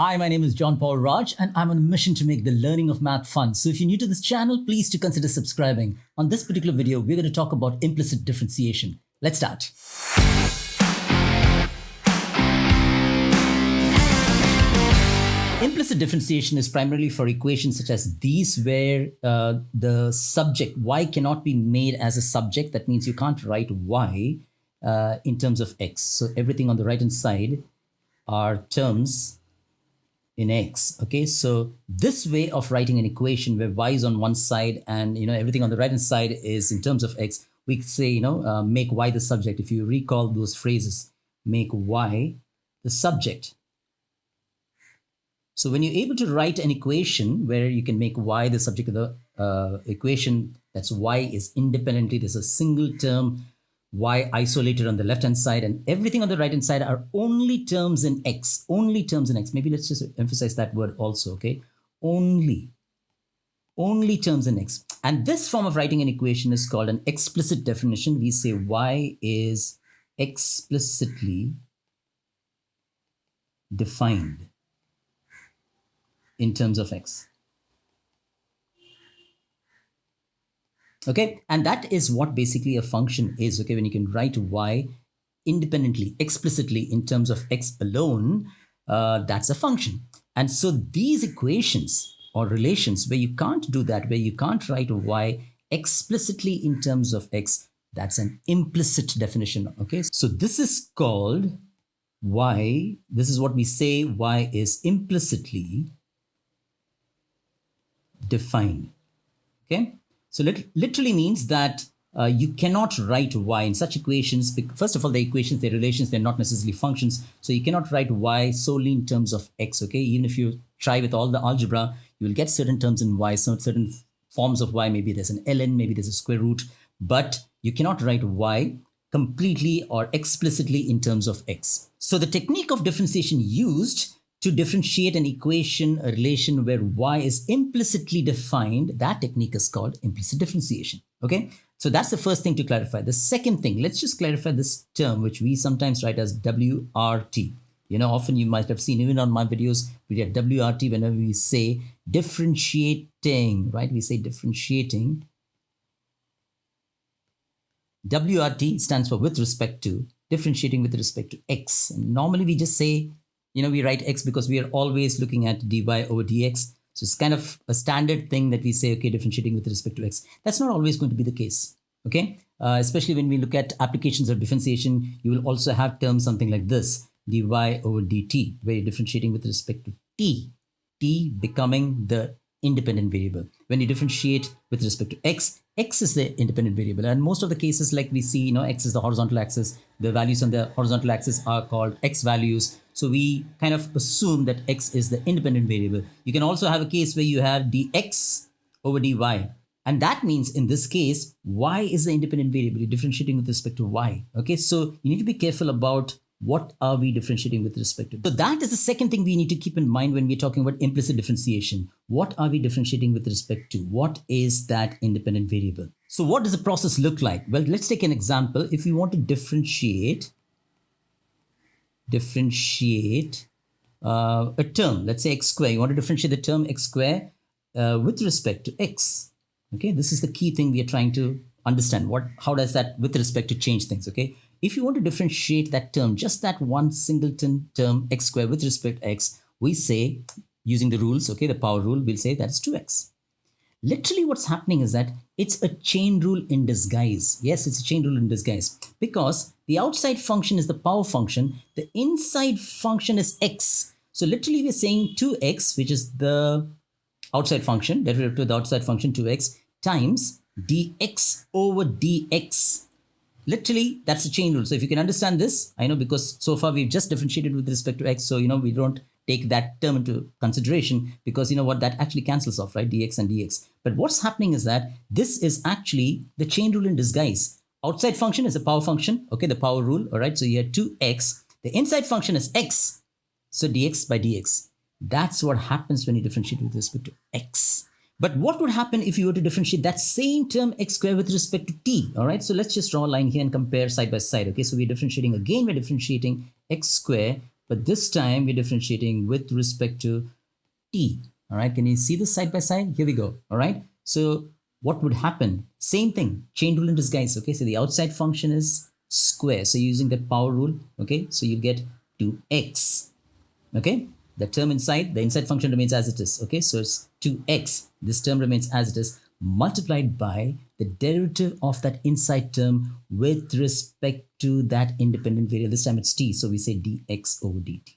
Hi, my name is John Paul Raj, and I'm on a mission to make the learning of math fun. So if you're new to this channel, please do consider subscribing. On this particular video, we're going to talk about implicit differentiation. Let's start. Implicit differentiation is primarily for equations such as these, where the subject y cannot be made as a subject. That means you can't write y in terms of x. So everything on the right hand side are terms in x. Okay, so this way of writing an equation where y is on one side and everything on the right hand side is in terms of x, we say make y the subject. If you recall those phrases, make y the subject. So when you're able to write an equation where you can make y the subject of the equation, that's y is independently, there's a single term y isolated on the left hand side, and everything on the right hand side are only terms in x, only terms in x. Maybe let's just emphasize that word also, okay? Only terms in x. And this form of writing an equation is called an explicit definition. We say y is explicitly defined in terms of x. Okay, and that is what basically a function is. Okay, when you can write y independently, explicitly in terms of x alone, that's a function. And so these equations or relations where you can't do that, where you can't write y explicitly in terms of x, that's an implicit definition. Okay, so this is called y, this is what we say, y is implicitly defined. Okay, so literally means that you cannot write y in such equations. First of all, the equations, they're relations, they're not necessarily functions. So you cannot write y solely in terms of x. Okay, even if you try with all the algebra, you will get certain terms in y, certain forms of y. Maybe there's an ln, maybe there's a square root, but you cannot write y completely or explicitly in terms of x. So the technique of differentiation used to differentiate an equation, a relation where y is implicitly defined, that technique is called implicit differentiation. Okay, so that's the first thing to clarify. The second thing, let's just clarify this term, which we sometimes write as WRT. Often you might have seen, even on my videos, we get WRT whenever we say differentiating, right? We say differentiating. WRT stands for with respect to, differentiating with respect to x. And normally we just say, we write x because we are always looking at dy over dx. So it's kind of a standard thing that we say, okay, differentiating with respect to x. That's not always going to be the case, okay? Especially when we look at applications of differentiation, you will also have terms something like this, dy over dt, where you're differentiating with respect to t becoming the independent variable. When you differentiate with respect to x is the independent variable. And most of the cases, like we see, x is the horizontal axis. The values on the horizontal axis are called x values. So we kind of assume that x is the independent variable. You can also have a case where you have dx over dy. And that means in this case, y is the independent variable. You're differentiating with respect to y. Okay, so you need to be careful about what are we differentiating with respect to. So that is the second thing we need to keep in mind when we're talking about implicit differentiation. What are we differentiating with respect to? What is that independent variable? So what does the process look like? Well, let's take an example. If you want to differentiate a term, let's say x square. You want to differentiate the term x square with respect to x. Okay, this is the key thing we are trying to understand. How does that with respect to change things? Okay, if you want to differentiate that term, just that one singleton term x square with respect to x, we say, using the rules, okay, the power rule, we'll say that is 2x. Literally what's happening is that it's a chain rule in disguise. Yes, it's a chain rule in disguise, because the outside function is the power function, the inside function is x. So literally we're saying 2x, which is the outside function, derivative to the outside function 2x, times dx over dx. Literally, that's a chain rule. So if you can understand this, I know, because so far we've just differentiated with respect to x, so we don't take that term into consideration, because what that actually cancels off, right? Dx and dx. But what's happening is that this is actually the chain rule in disguise. Outside function is a power function, okay, the power rule, all right? So you have 2x. The inside function is x, so dx by dx. That's what happens when you differentiate with respect to x. But what would happen if you were to differentiate that same term x square with respect to t? All right, so let's just draw a line here and compare side by side. Okay, so we're differentiating again, we're differentiating x square but this time we're differentiating with respect to t. All right, can you see this side by side? Here we go. All right, so what would happen? Same thing, chain rule in disguise. Okay, so the outside function is square. So using that power rule, okay, so you get 2x. Okay, the term inside, the inside function remains as it is. Okay, so it's 2x. This term remains as it is, multiplied by the derivative of that inside term with respect to that independent variable. This time it's t, so we say dx over dt.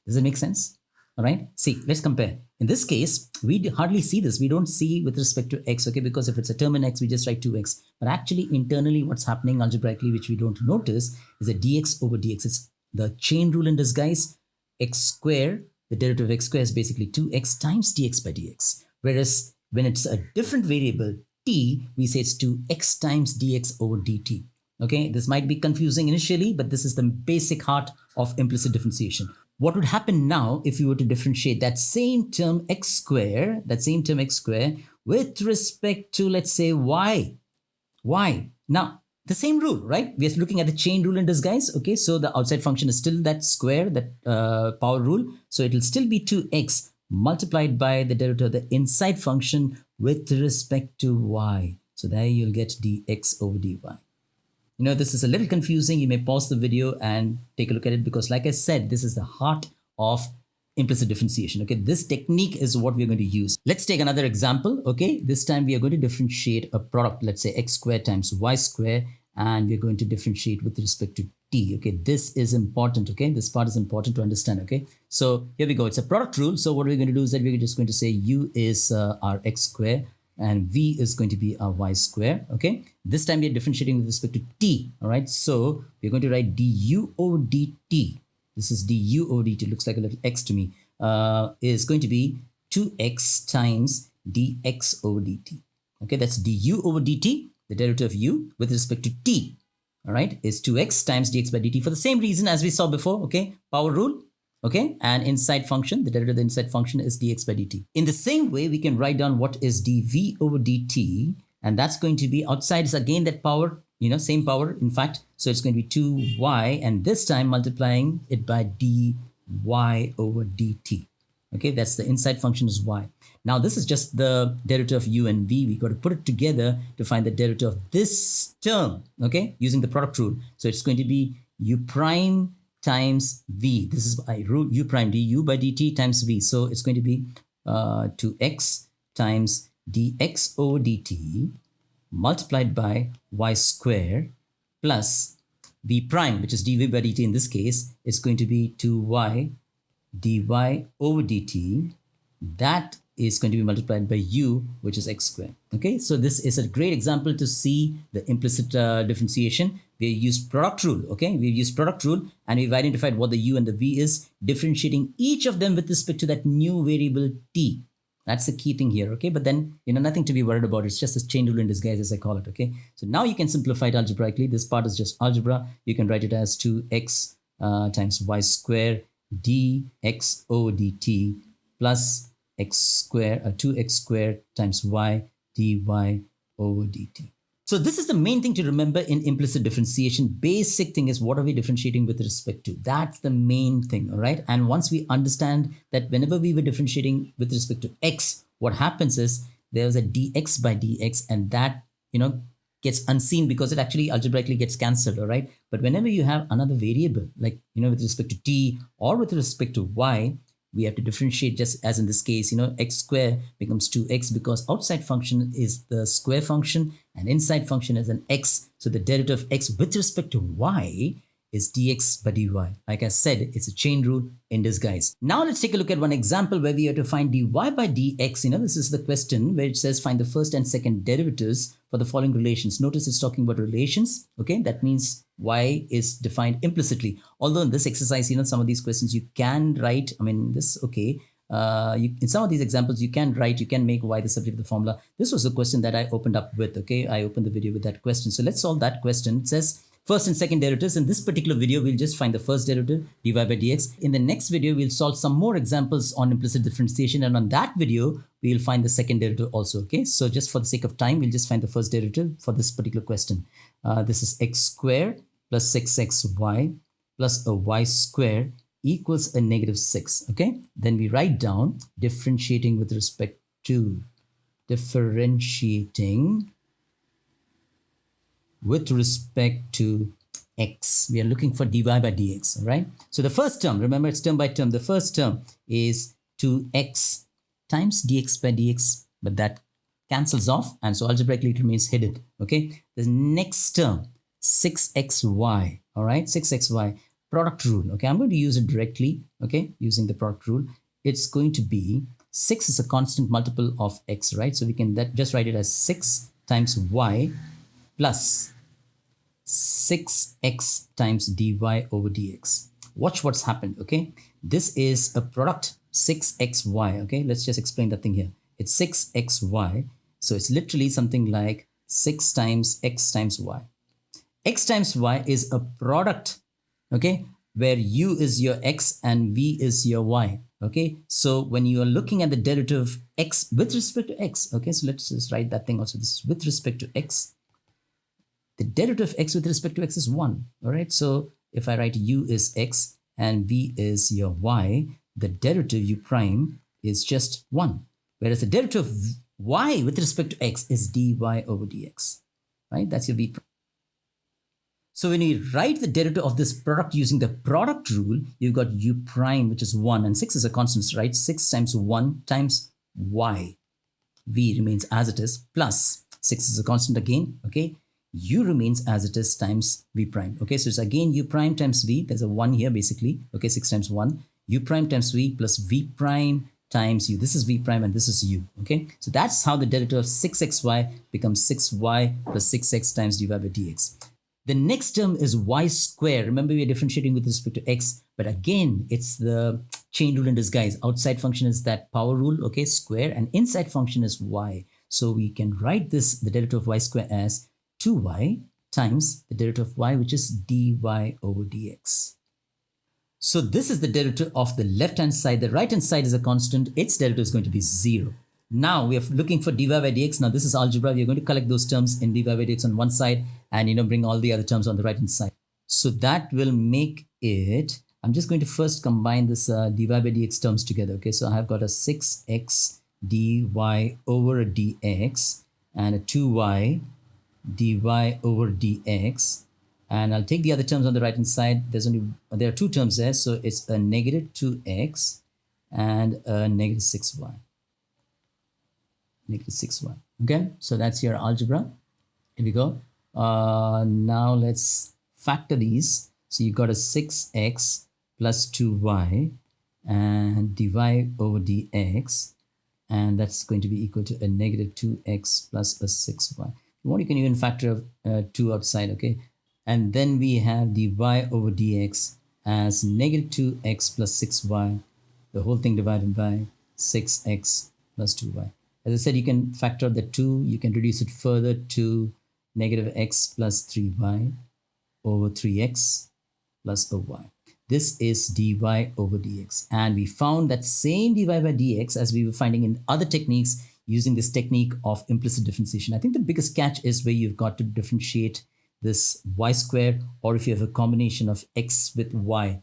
Does it make sense? All right, see, let's compare. In this case, we hardly see this. We don't see with respect to x, okay, because if it's a term in x, we just write 2x. But actually, internally, what's happening algebraically, which we don't notice, is that dx over dx. It's the chain rule in disguise. X square, the derivative of x square is basically 2x times dx by dx. Whereas when it's a different variable, t, we say it's 2x times dx over dt. Okay, this might be confusing initially, but this is the basic heart of implicit differentiation. What would happen now if you were to differentiate that same term x square, with respect to, let's say, y? Why? Now, the same rule, right? We are looking at the chain rule in disguise. Okay, so the outside function is still that square, that power rule. So it will still be 2x multiplied by the derivative of the inside function with respect to y. So there you'll get dx over dy. You know, this is a little confusing. You may pause the video and take a look at it because, like I said, this is the heart of implicit differentiation. Okay, this technique is what we're going to use. Let's take another example. Okay, this time we are going to differentiate a product, let's say x squared times y squared, and we're going to differentiate with respect to t. Okay, this is important. Okay, this part is important to understand. Okay, so here we go. It's a product rule. So what we're going to do is that we're just going to say u is our x squared and v is going to be our y square. Okay, this time we're differentiating with respect to t. All right, so we're going to write du over dt. This is du over dt, looks like a little x to me, is going to be 2x times dx over dt. Okay, that's du over dt, the derivative of u with respect to t, all right, is 2x times dx by dt for the same reason as we saw before. Okay, power rule. Okay, and inside function, the derivative of the inside function is dx by dt. In the same way, we can write down what is dv over dt, and that's going to be, outside is again that power, you know, same power, in fact. So it's going to be 2y, and this time multiplying it by dy over dt. Okay, that's the inside function is y. Now this is just the derivative of u and v. We got to put it together to find the derivative of this term, okay, using the product rule. So it's going to be u prime times v. This is I rule u prime du by dt times v. So it's going to be 2x times dx over dt multiplied by y square plus v prime, which is dv by dt in this case, is going to be 2y dy over dt. That is going to be multiplied by u, which is x squared. Okay, so this is a great example to see the implicit differentiation. We used product rule. Okay, we've used product rule and we've identified what the u and the v is, differentiating each of them with respect to that new variable t. That's the key thing here. Okay, but then, you know, nothing to be worried about. It's just a chain rule in disguise, as I call it. Okay, so now you can simplify it algebraically. This part is just algebra. You can write it as 2x times y square dx over dt plus x square 2x squared times y dy over dt. So this is the main thing to remember in implicit differentiation. Basic thing is, what are we differentiating with respect to? That's the main thing, all right? And once we understand that whenever we were differentiating with respect to x, what happens is there's a dx by dx, and that, you know, gets unseen because it actually algebraically gets cancelled, all right? But whenever you have another variable, like, you know, with respect to t or with respect to y, we have to differentiate, just as in this case, you know, x square becomes 2x because outside function is the square function and inside function is an x. So the derivative of x with respect to y is dx by dy. Like I said, it's a chain rule in disguise. Now let's take a look at one example where we have to find dy by dx. You know, this is the question where it says find the first and second derivatives for the following relations. Notice it's talking about relations. Okay, that means y is defined implicitly. Although in this exercise, you know, some of these questions you can write, I mean, this, okay, in some of these examples, you can make y the subject of the formula. This was the question that I opened up with, okay? I opened the video with that question. So let's solve that question. It says first and second derivatives. In this particular video, we'll just find the first derivative, dy by dx. In the next video, we'll solve some more examples on implicit differentiation. And on that video, we'll find the second derivative also, okay? So just for the sake of time, we'll just find the first derivative for this particular question. This is x squared plus 6xy plus a y square equals a negative 6. Okay, then we write down differentiating with respect to x. We are looking for dy by dx, all right? So the first term, remember it's term by term. The first term is 2x times dx by dx, but that cancels off, and so algebraically it remains hidden, okay? The next term, 6xy, all right? 6xy, product rule, okay? I'm going to use it directly, okay? Using the product rule. It's going to be 6 is a constant multiple of x, right? So we can just write it as 6 times y plus 6x times dy over dx. Watch what's happened, okay? This is a product 6xy, okay? Let's just explain that thing here. It's 6xy, so it's literally something like 6 times x times y. X times y is a product, okay, where u is your x and v is your y, okay? So when you are looking at the derivative of x with respect to x, okay, so let's just write that thing also. This is with respect to x. The derivative of x with respect to x is 1, all right? So if I write u is x and v is your y, the derivative u prime is just 1. Whereas the derivative of y with respect to x is dy over dx, right? That's your v prime. So when you write the derivative of this product using the product rule, you've got u prime, which is 1, and 6 is a constant, right? 6 times 1 times y. V remains as it is, plus 6 is a constant again, okay? U remains as it is times v prime, okay? So it's again u prime times v. There's a 1 here basically, okay? 6 times 1. U prime times v plus v prime times u. This is v prime and this is u, okay? So that's how the derivative of 6xy becomes 6y plus 6x times dy by dx. The next term is y square. Remember, we are differentiating with respect to x, but again, it's the chain rule in disguise. Outside function is that power rule, okay, square, and inside function is y. So we can write this, the derivative of y square, as 2y times the derivative of y, which is dy over dx. So this is the derivative of the left-hand side. The right-hand side is a constant. Its derivative is going to be 0. Now we are looking for dy by dx. Now this is algebra. We are going to collect those terms in dy by dx on one side and bring all the other terms on the right-hand side. So that will make it, I'm just going to first combine this dy by dx terms together. Okay, so I have got a 6x dy over dx and a 2y dy over dx, and I'll take the other terms on the right hand side. There are two terms there, so it's a negative 2x and a negative 6y. Negative 6y. Okay, so that's your algebra. Here we go. Now let's factor these. So you got a 6x plus 2y and dy over dx, and that's going to be equal to a negative 2x plus a 6y. You can even factor 2 outside, okay? And then we have dy over dx as negative 2x plus 6y, the whole thing divided by 6x plus 2y. As I said, you can factor the 2, you can reduce it further to negative x plus 3y over 3x plus a y. This is dy over dx. And we found that same dy by dx as we were finding in other techniques using this technique of implicit differentiation. I think the biggest catch is where you've got to differentiate this y square, or if you have a combination of x with y,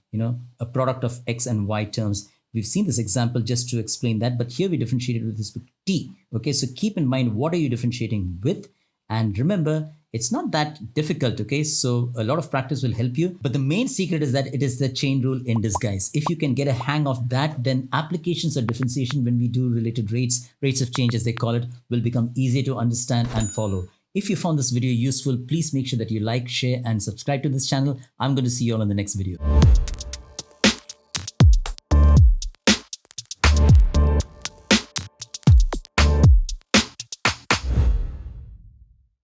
a product of x and y terms. We've seen this example just to explain that, but here we differentiated with respect to t. Okay, so keep in mind, what are you differentiating with? And remember, it's not that difficult, okay? So a lot of practice will help you. But the main secret is that it is the chain rule in disguise. If you can get a hang of that, then applications of differentiation, when we do related rates of change as they call it, will become easier to understand and follow. If you found this video useful, please make sure that you like, share, and subscribe to this channel. I'm going to see you all in the next video.